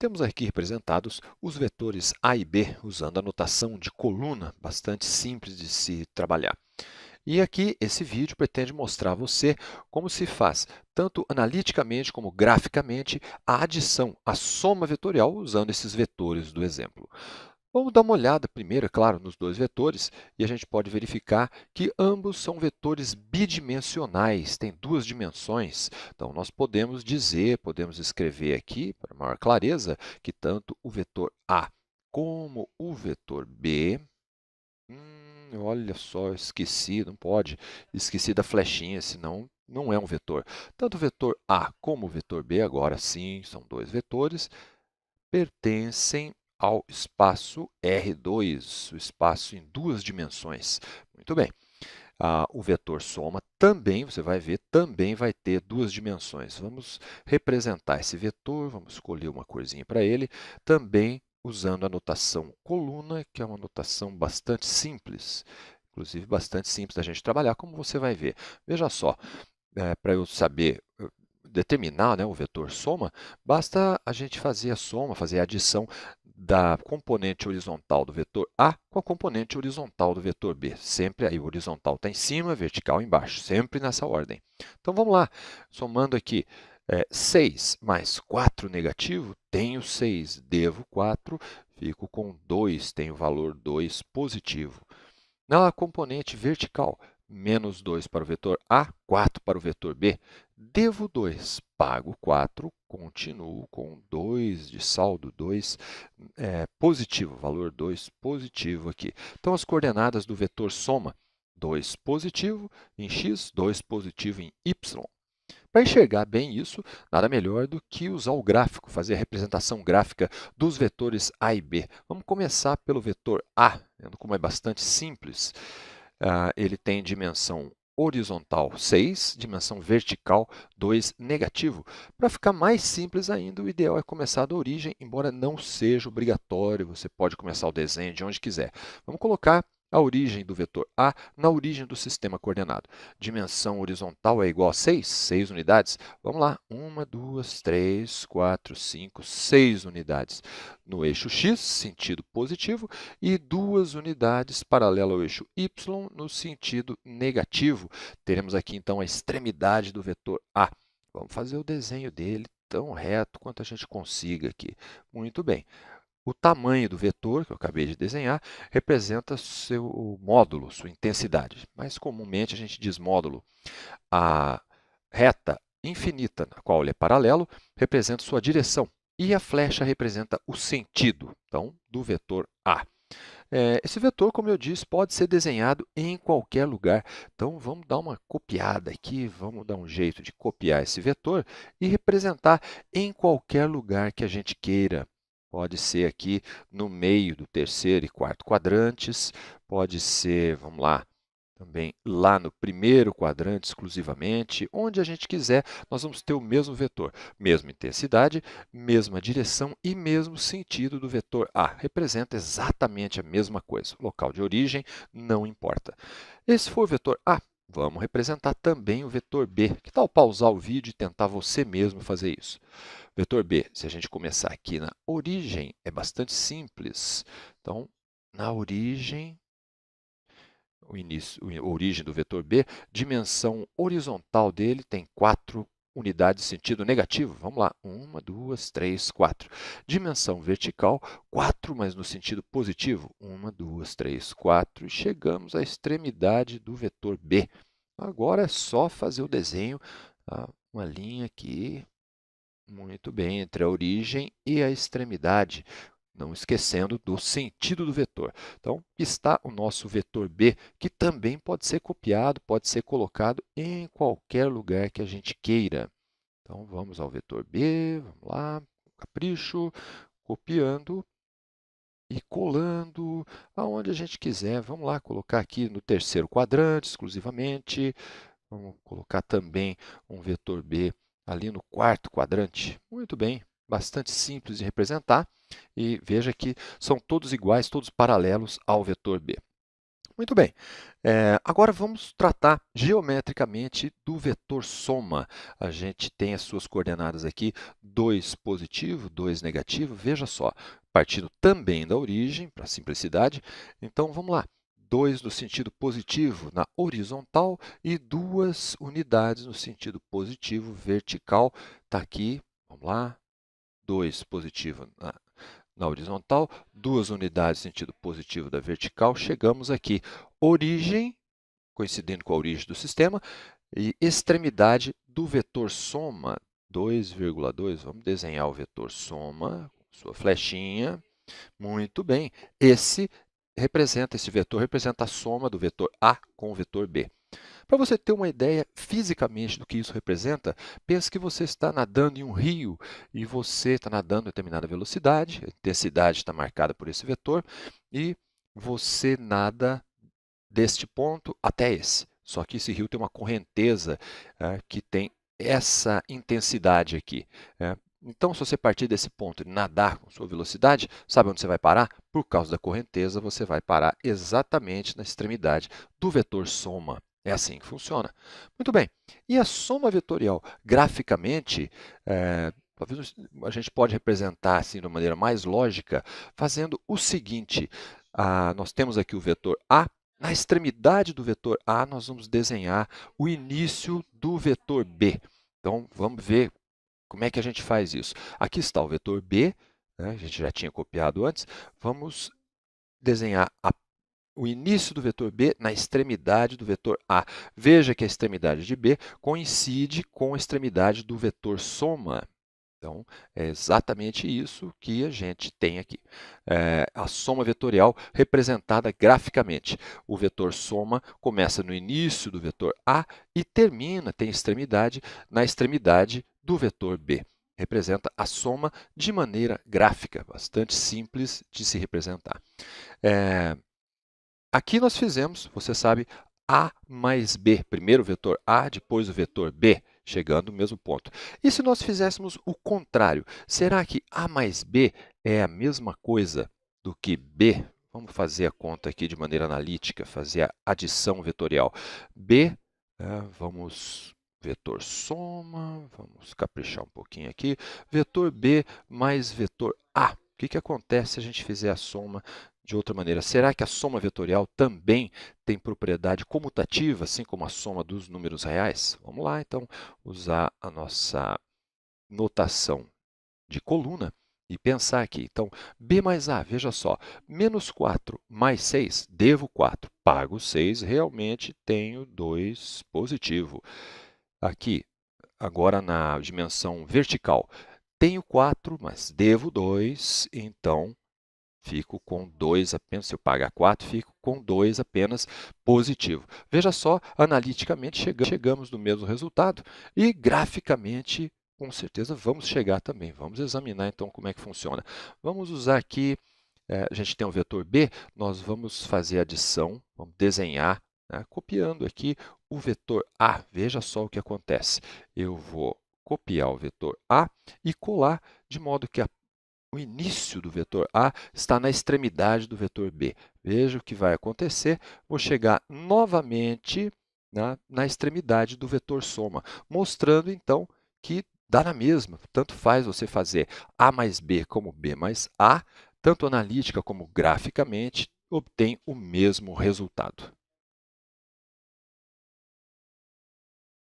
Temos aqui representados os vetores A e B usando a notação de coluna, bastante simples de se trabalhar. E aqui, esse vídeo pretende mostrar a você como se faz, tanto analiticamente como graficamente, a adição, a soma vetorial usando esses vetores do exemplo. Vamos dar uma olhada primeiro, é claro, nos dois vetores, e a gente pode verificar que ambos são vetores bidimensionais, têm duas dimensões. Então, nós podemos dizer, podemos escrever aqui, para maior clareza, que tanto o vetor A como o vetor B. Olha só, esqueci, não pode, esqueci da flechinha, senão não é um vetor. Tanto o vetor A como o vetor B, agora sim, são dois vetores, pertencem ao espaço R2, o espaço em duas dimensões. Muito bem. O vetor soma também, você vai ver, também vai ter duas dimensões. Vamos representar esse vetor, vamos escolher uma corzinha para ele, também usando a notação coluna, que é uma notação bastante simples, inclusive bastante simples da gente trabalhar, como você vai ver. Veja só, para eu saber determinar, né, o vetor soma, basta a gente fazer a soma, fazer a adição da componente horizontal do vetor A com a componente horizontal do vetor B. Sempre aí o horizontal está em cima, vertical embaixo, sempre nessa ordem. Então vamos lá, somando aqui 6 mais 4 negativo, tenho 6, devo 4, fico com 2, tenho o valor 2 positivo. Na componente vertical, menos 2 para o vetor A, 4 para o vetor B, devo 2, pago 4, continuo com 2 de saldo, 2 positivo, valor 2 positivo aqui. Então, as coordenadas do vetor soma, 2 positivo em x, 2 positivo em y. Para enxergar bem isso, nada melhor do que usar o gráfico, fazer a representação gráfica dos vetores A e B. Vamos começar pelo vetor A, vendo como é bastante simples. Ele tem dimensão horizontal 6, dimensão vertical 2 negativo. Para ficar mais simples ainda, o ideal é começar da origem, embora não seja obrigatório, você pode começar o desenho de onde quiser. Vamos colocar a origem do vetor A na origem do sistema coordenado. Dimensão horizontal é igual a 6, 6 unidades. Vamos lá, 1, 2, 3, 4, 5, 6 unidades no eixo x, sentido positivo, e 2 unidades paralela ao eixo y no sentido negativo. Teremos aqui, então, a extremidade do vetor A. Vamos fazer o desenho dele tão reto quanto a gente consiga aqui. Muito bem. O tamanho do vetor, que eu acabei de desenhar, representa seu módulo, sua intensidade. Mas, comumente, a gente diz módulo. A reta infinita, na qual ele é paralelo, representa sua direção. E a flecha representa o sentido, então, do vetor A. Esse vetor, como eu disse, pode ser desenhado em qualquer lugar. Então, vamos dar uma copiada aqui, vamos dar um jeito de copiar esse vetor e representar em qualquer lugar que a gente queira. Pode ser aqui no meio do terceiro e quarto quadrantes, pode ser, vamos lá, também lá no primeiro quadrante exclusivamente, onde a gente quiser, nós vamos ter o mesmo vetor, mesma intensidade, mesma direção e mesmo sentido do vetor A. Representa exatamente a mesma coisa. Local de origem não importa. Esse foi o vetor A. Vamos representar também o vetor B. Que tal pausar o vídeo e tentar você mesmo fazer isso? Vetor B, se a gente começar aqui na origem, é bastante simples. Então, na origem, a origem do vetor B, dimensão horizontal dele tem 4 unidades de sentido negativo. Vamos lá, 1, 2, 3, 4. Dimensão vertical, 4, mas no sentido positivo. 1, 2, 3, 4. E chegamos à extremidade do vetor B. Agora é só fazer o desenho, uma linha aqui, muito bem, entre a origem e a extremidade, não esquecendo do sentido do vetor. Então, está o nosso vetor B, que também pode ser copiado, pode ser colocado em qualquer lugar que a gente queira. Então, vamos ao vetor B, vamos lá, capricho, copiando e colando aonde a gente quiser. Vamos lá, colocar aqui no terceiro quadrante, exclusivamente. Vamos colocar também um vetor B ali no quarto quadrante. Muito bem, bastante simples de representar. E veja que são todos iguais, todos paralelos ao vetor B. Muito bem. Agora vamos tratar geometricamente do vetor soma. A gente tem as suas coordenadas aqui, 2 positivo, 2 negativo. Veja só, partindo também da origem, para simplicidade. Então, vamos lá. 2 no sentido positivo na horizontal e 2 unidades no sentido positivo vertical. Está aqui, vamos lá, 2 positivo na horizontal, 2 unidades no sentido positivo da vertical, chegamos aqui. Origem, coincidindo com a origem do sistema, e extremidade do vetor soma, 2,2. Vamos desenhar o vetor soma, sua flechinha. Muito bem. Esse vetor representa a soma do vetor A com o vetor B. Para você ter uma ideia fisicamente do que isso representa, pense que você está nadando em um rio e você está nadando a determinada velocidade, a intensidade está marcada por esse vetor, e você nada deste ponto até esse. Só que esse rio tem uma correnteza que tem essa intensidade aqui. Então, se você partir desse ponto e nadar com sua velocidade, sabe onde você vai parar? Por causa da correnteza, você vai parar exatamente na extremidade do vetor soma. É assim que funciona. Muito bem. E a soma vetorial, graficamente, talvez a gente pode representar assim, de uma maneira mais lógica, fazendo o seguinte. Nós temos aqui o vetor A. Na extremidade do vetor A, nós vamos desenhar o início do vetor B. Então, vamos ver como é que a gente faz isso. Aqui está o vetor B, né? A gente já tinha copiado antes. Vamos desenhar o início do vetor B na extremidade do vetor A. Veja que a extremidade de B coincide com a extremidade do vetor soma. Então, é exatamente isso que a gente tem aqui. A soma vetorial representada graficamente. O vetor soma começa no início do vetor A e termina, tem extremidade, na extremidade do vetor B. Representa a soma de maneira gráfica, bastante simples de se representar. Aqui nós fizemos, você sabe, A mais B. Primeiro o vetor A, depois o vetor B, chegando no mesmo ponto. E se nós fizéssemos o contrário? Será que A mais B é a mesma coisa do que B? Vamos fazer a conta aqui de maneira analítica, fazer a adição vetorial. B, vamos vetor soma, vamos caprichar um pouquinho aqui. Vetor B mais vetor A. O que acontece se a gente fizer a soma de outra maneira? Será que a soma vetorial também tem propriedade comutativa, assim como a soma dos números reais? Vamos lá, então, usar a nossa notação de coluna e pensar aqui. Então, B mais A, veja só, menos 4 mais 6, devo 4, pago 6, realmente tenho 2 positivo. Aqui, agora na dimensão vertical, tenho 4, mas devo 2, então fico com 2 apenas. Se eu pagar 4, fico com 2 apenas positivo. Veja só, analiticamente chegamos no mesmo resultado e graficamente, com certeza, vamos chegar também. Vamos examinar então como é que funciona. Vamos usar aqui, a gente tem o vetor B, nós vamos fazer a adição, vamos desenhar, né, copiando aqui o vetor A. Veja só o que acontece. Eu vou copiar o vetor A e colar de modo que o início do vetor A está na extremidade do vetor B. Veja o que vai acontecer. Vou chegar novamente na extremidade do vetor soma, mostrando então que dá na mesma. Tanto faz você fazer A mais B como B mais A, tanto analítica como graficamente, obtém o mesmo resultado.